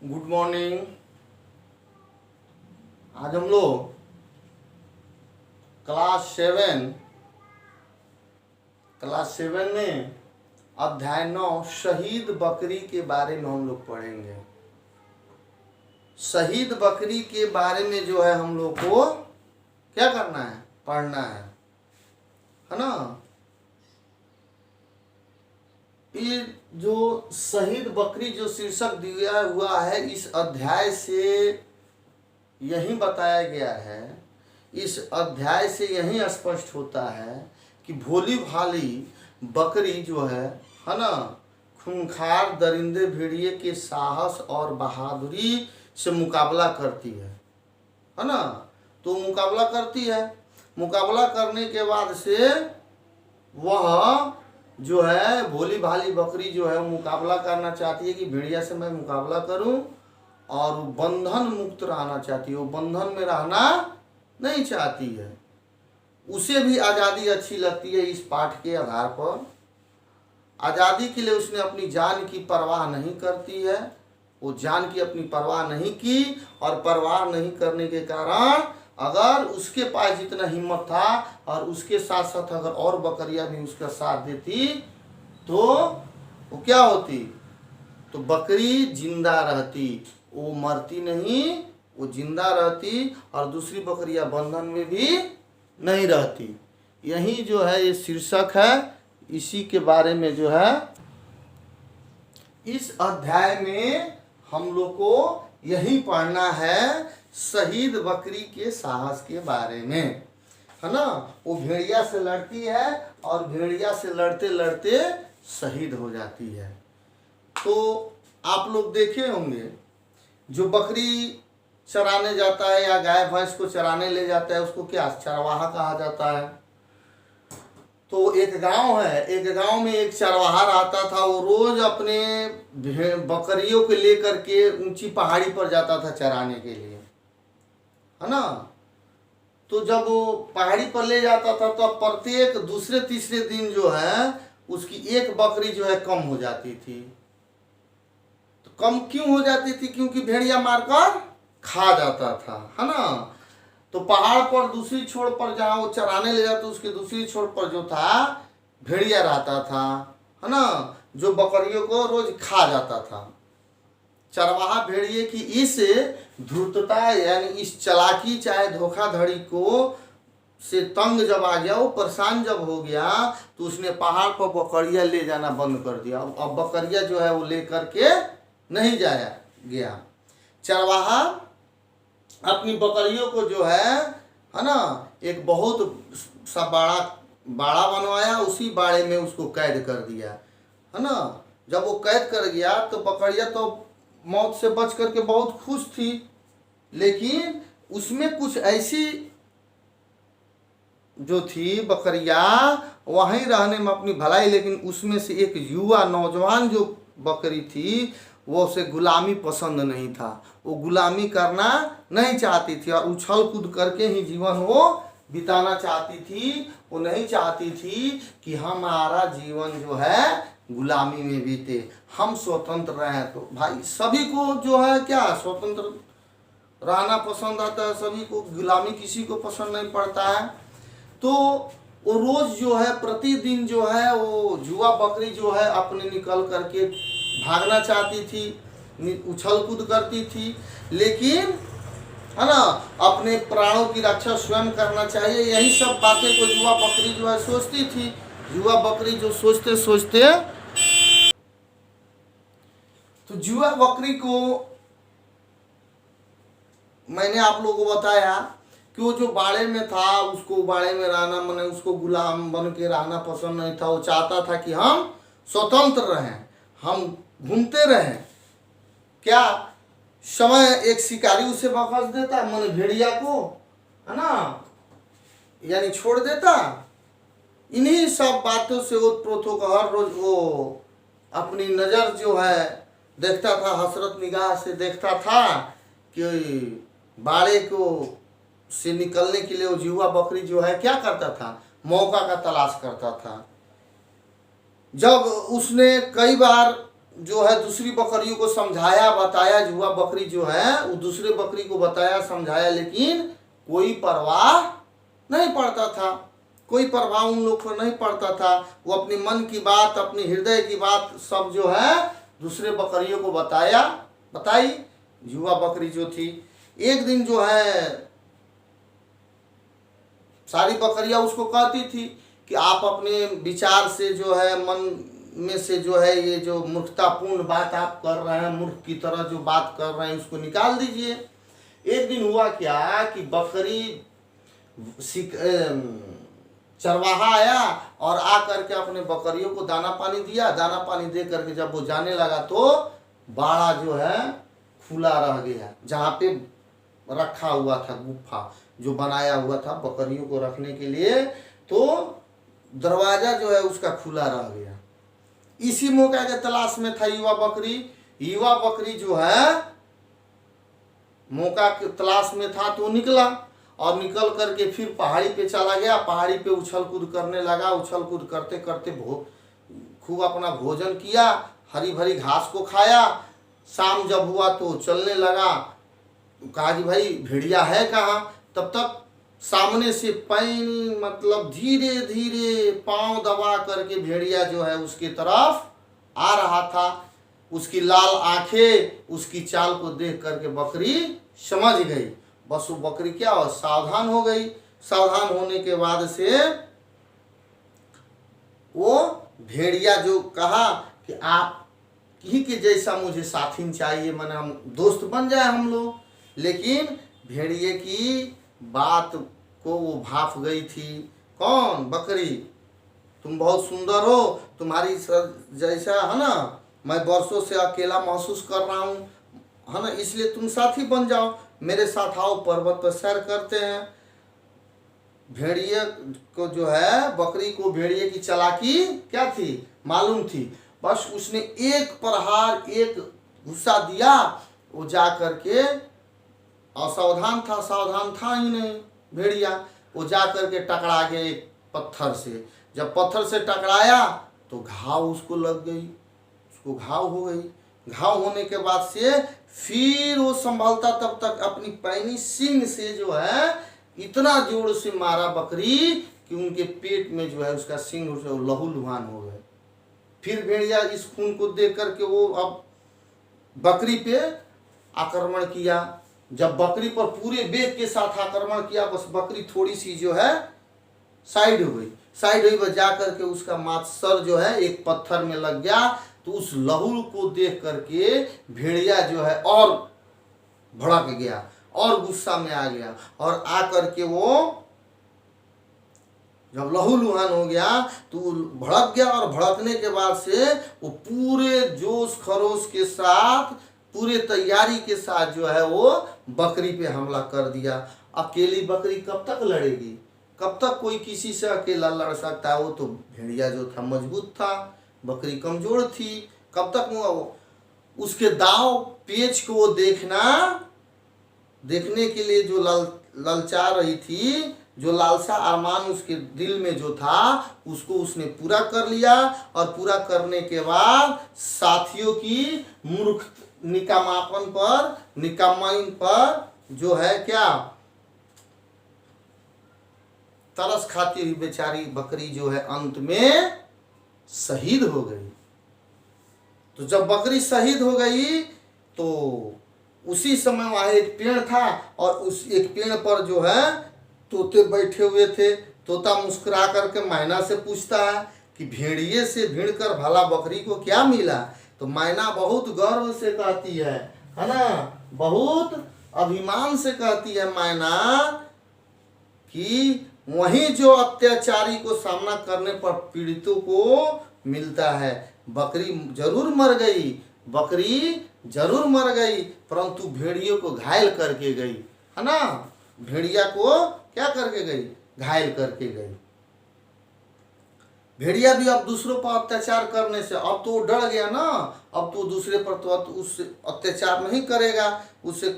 Good morning. आज हम लोग क्लास 7 में अध्याय 9 शहीद बकरी के बारे में हम लोग पढ़ेंगे। शहीद बकरी के बारे में जो है हम लोग को क्या करना है, पढ़ना है ना। ये जो शहीद बकरी जो शीर्षक दिया हुआ है, इस अध्याय से यही बताया गया है, इस अध्याय से यही स्पष्ट होता है कि भोली भाली बकरी जो है ना, खूंखार दरिंदे भेड़िए के साहस और बहादुरी से मुकाबला करती है ना। तो मुकाबला करती है, मुकाबला करने के बाद से वह जो है भोली भाली बकरी जो है वो मुकाबला करना चाहती है कि भेड़िया से मैं मुकाबला करूं, और बंधन मुक्त रहना चाहती है, वो बंधन में रहना नहीं चाहती है। उसे भी आज़ादी अच्छी लगती है। इस पाठ के आधार पर आज़ादी के लिए उसने अपनी जान की परवाह नहीं करती है, वो जान की अपनी परवाह नहीं की, और परवाह नहीं करने के कारण अगर उसके पास जितना हिम्मत था और उसके साथ साथ अगर और बकरियां भी उसका साथ देती तो वो क्या होती, तो बकरी जिंदा रहती, वो मरती नहीं, वो जिंदा रहती, और दूसरी बकरियां बंधन में भी नहीं रहती। यही जो है ये शीर्षक है, इसी के बारे में जो है इस अध्याय में हम लोग को यही पढ़ना है, शहीद बकरी के साहस के बारे में, है ना। वो भेड़िया से लड़ती है और भेड़िया से लड़ते लड़ते शहीद हो जाती है। तो आप लोग देखे होंगे, जो बकरी चराने जाता है या गाय भैंस को चराने ले जाता है उसको क्या चरवाहा कहा जाता है। तो एक गांव है, एक गांव में एक चरवाहा रहता था, वो रोज अपने बकरियों को लेकर के ऊंची पहाड़ी पर जाता था चराने के लिए, है ना। तो जब वो पहाड़ी पर ले जाता था तो प्रत्येक दूसरे तीसरे दिन जो है उसकी एक बकरी जो है कम हो जाती थी। तो कम क्यों हो जाती थी, क्योंकि भेड़िया मारकर खा जाता था, है ना। तो पहाड़ पर दूसरी छोर पर जहाँ वो चराने ले जाता उसके दूसरी छोर पर जो था भेड़िया रहता था, है ना, जो बकरियों को रोज खा जाता था। चरवाहा भेड़िए की इस धूर्तता यानी इस चालाकी चाहे धोखाधड़ी को से तंग जब आ गया, वो परेशान जब हो गया, तो उसने पहाड़ पर बकरिया ले जाना बंद कर दिया। अब बकरिया जो है वो लेकर के नहीं जाया गया। चरवाहा अपनी बकरियों को जो है ना, एक बहुत सा बाड़ा बनवाया, उसी बाड़े में उसको कैद कर दिया, है ना। जब वो कैद कर गया तो बकरिया तो मौत से बच करके बहुत खुश थी, लेकिन उसमें कुछ ऐसी जो थी बकरिया वहीं रहने में अपनी भलाई, लेकिन उसमें से एक युवा नौजवान जो बकरी थी वो उसे गुलामी पसंद नहीं था, वो गुलामी करना नहीं चाहती थी और उछल कूद करके ही जीवन वो बिताना चाहती थी। वो नहीं चाहती थी कि हमारा जीवन जो है गुलामी में बीते, हम स्वतंत्र रहें। तो भाई सभी को जो है क्या स्वतंत्र रहना पसंद आता है, सभी को गुलामी किसी को पसंद नहीं पड़ता है। तो वो रोज जो है प्रतिदिन जो है वो जुआ बकरी जो है अपने निकल करके भागना चाहती थी, उछल कूद करती थी, लेकिन है ना अपने प्राणों की रक्षा स्वयं करना चाहिए। यही सब बातें को जुआ बकरी जो है सोचती थी। जुआ बकरी जो सोचते सोचते तो जुआ बकरी को मैंने आप लोगों को बताया कि वो जो बाड़े में था उसको बाड़े में रहना माने उसको गुलाम बन के रहना पसंद नहीं था। वो चाहता था कि हम स्वतंत्र रहें, हम घूमते रहें। क्या समय एक शिकारी उसे बखस देता माने भेड़िया को, है ना, यानी छोड़ देता। इन्हीं सब बातों से ओतप्रोत होकर हर रोज वो अपनी नज़र जो है देखता था, हसरत निगाह से देखता था कि बाड़े को से निकलने के लिए वो जुआ बकरी जो है क्या करता था, मौका का तलाश करता था। जब उसने कई बार जो है दूसरी बकरियों को समझाया बताया, जुआ बकरी जो है वो दूसरे बकरी को बताया समझाया, लेकिन कोई परवाह नहीं पड़ता था, कोई प्रभाव उन लोग को नहीं पड़ता था। वो अपने मन की बात, अपने हृदय की बात सब जो है दूसरे बकरियों को बताई। जुआ बकरी जो थी, एक दिन जो है सारी बकरियां उसको कहती थी कि आप अपने विचार से जो है, मन में से जो है ये जो मूर्खतापूर्ण बात आप कर रहे हैं, मूर्ख की तरह जो बात कर रहे हैं, उसको निकाल दीजिए। एक दिन हुआ क्या कि बकरी चरवाहा आया और आ करके अपने बकरियों को दाना पानी दिया। दाना पानी दे करके जब वो जाने लगा तो बाड़ा जो है खुला रह गया, जहाँ पे रखा हुआ था, गुफा जो बनाया हुआ था बकरियों को रखने के लिए, तो दरवाजा जो है उसका खुला रह गया। इसी मौका के तलाश में था युवा बकरी। युवा बकरी जो है मौका के तलाश में था तो निकला और निकल करके फिर पहाड़ी पे चला गया। पहाड़ी पे उछल कूद करने लगा। उछल कूद करते करते खूब अपना भोजन किया, हरी भरी घास को खाया। शाम जब हुआ तो चलने लगा। कहा कि भाई भेड़िया है कहाँ? तब तक सामने से पैनी मतलब धीरे धीरे पांव दबा करके भेड़िया जो है उसके तरफ आ रहा था। उसकी लाल आंखें, उसकी चाल को देख करके बकरी समझ गई। बस वो बकरी क्या हो, सावधान हो गई। सावधान होने के बाद से वो भेड़िया जो कहा कि आप ही के जैसा मुझे साथी चाहिए, माने हम दोस्त बन जाए हम लोग। लेकिन भेड़िए की बात को वो भाप गई थी। कौन? बकरी। तुम बहुत सुंदर हो, तुम्हारी जैसा है ना, मैं वर्षों से अकेला महसूस कर रहा हूँ, है ना, इसलिए तुम साथी बन जाओ, मेरे साथ आओ, पर्वत पर सैर करते हैं। भेड़िए को जो है, बकरी को भेड़िए की चालाकी क्या थी मालूम थी। बस उसने एक प्रहार, एक गुस्सा दिया, वो जा करके असावधान था, सावधान था ही नहीं भेड़िया। वो जा करके टकरा गया एक पत्थर से। जब पत्थर से टकराया तो घाव उसको लग गई, उसको घाव हो गई। घाव होने के बाद से फिर वो संभलता तब तक अपनी पैनी सींग से जो है इतना जोर से मारा बकरी कि उनके पेट में जो है उसका सींग लहूलुहान हो गए। फिर भेड़िया इस खून को देख करके वो अब बकरी पे आक्रमण किया। जब बकरी पर पूरे वेग के साथ आक्रमण किया, बस बकरी थोड़ी सी जो है साइड हो गई। साइड हुई, बस जा करके उसका मात्सर जो है एक पत्थर में लग गया। तो उस लहू को देख करके भेड़िया जो है और भड़क गया और गुस्सा में आ गया। और आ करके वो जब लहूलुहान हो गया तो भड़क गया, और भड़कने के बाद से वो पूरे जोश खरोश के साथ, पूरे तैयारी के साथ जो है वो बकरी पे हमला कर दिया। अकेली बकरी कब तक लड़ेगी? कब तक कोई किसी से अकेला लड़ सकता है? वो तो भेड़िया जो था मजबूत था, बकरी कमजोर थी। कब तक वो उसके दाव पेच को वो देखने के लिए जो ललचा रही थी, जो लालसा अरमान उसके दिल में जो था, उसको उसने पूरा कर लिया। और पूरा करने के बाद साथियों की मूर्ख निकामापन पर, निकामाइन पर जो है क्या तरस खाती हुई बेचारी बकरी जो है अंत में शहीद हो गई। तो जब बकरी शहीद हो गई तो उसी समय वहाँ एक पेड़ था, और उस एक पेड़ पर जो है तोते बैठे हुए थे। तोता मुस्कुरा करके मैना से पूछता है कि भेड़िए से भिड़ कर भला बकरी को क्या मिला? तो मैना बहुत गर्व से कहती है ना, बहुत अभिमान से कहती है मैना कि वही जो अत्याचारी को सामना करने पर पीड़ितों को मिलता है। बकरी जरूर मर गई, बकरी जरूर मर गई, परंतु भेड़ियों को घायल करके गई, है ना। भेड़िया को क्या करके गई? घायल करके गई। भेड़िया भी अब दूसरों पर अत्याचार करने से अब तो डर गया ना। अब तो दूसरे पर तो उससे अत्याचार नहीं करेगा, उससे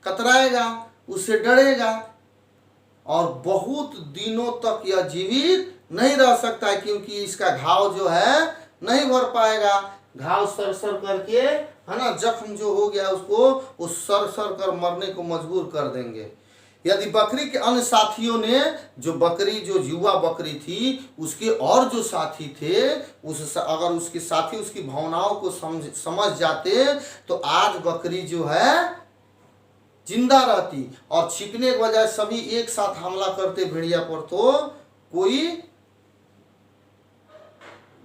कतराएगा, उससे डरेगा, और बहुत दिनों तक यह जीवित नहीं रह सकता है, क्योंकि इसका घाव जो है नहीं भर पाएगा। घाव सर सर करके, है ना, जख्म जो हो गया उसको वो सर सर कर मरने को मजबूर कर देंगे। यदि बकरी के अन्य साथियों ने, जो बकरी जो युवा बकरी थी उसके और जो साथी थे, अगर उसके साथी उसकी भावनाओं को समझ जाते तो आज बकरी जो है जिंदा रहती और छिपने के बजाय सभी एक साथ हमला करते भेड़िया पर, तो कोई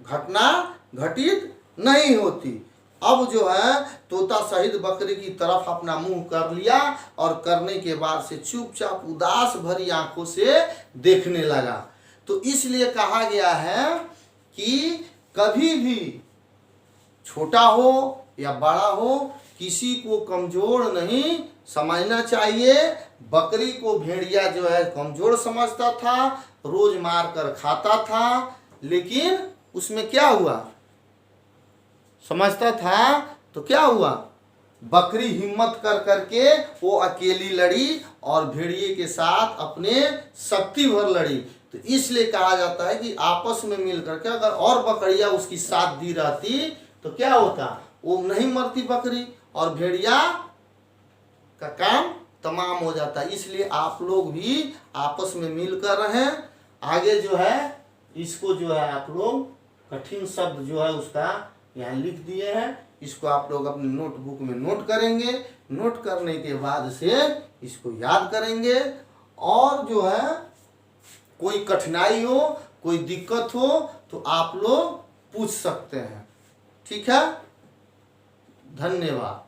घटना घटित नहीं होती। अब जो है तोता शहीद बकरी की तरफ अपना मुंह कर लिया और करने के बाद से चुपचाप उदास भरी आंखों से देखने लगा। तो इसलिए कहा गया है कि कभी भी छोटा हो या बड़ा हो किसी को कमजोर नहीं समझना चाहिए। बकरी को भेड़िया जो है कमजोर समझता था, रोज मार कर खाता था, लेकिन उसमें क्या हुआ, समझता था तो क्या हुआ, बकरी हिम्मत कर करके वो अकेली लड़ी और भेड़िए के साथ अपने शक्ति भर लड़ी। तो इसलिए कहा जाता है कि आपस में मिल करके अगर और बकरियां उसकी साथ दी रहती तो क्या होता, वो नहीं मरती बकरी और भेड़िया का काम तमाम हो जाता है। इसलिए आप लोग भी आपस में मिलकर रहें। आगे जो है इसको जो है आप लोग कठिन शब्द जो है उसका यहाँ लिख दिए हैं, इसको आप लोग अपनी नोटबुक में नोट करेंगे। नोट करने के बाद से इसको याद करेंगे और जो है कोई कठिनाई हो, कोई दिक्कत हो तो आप लोग पूछ सकते हैं। ठीक है, धन्यवाद।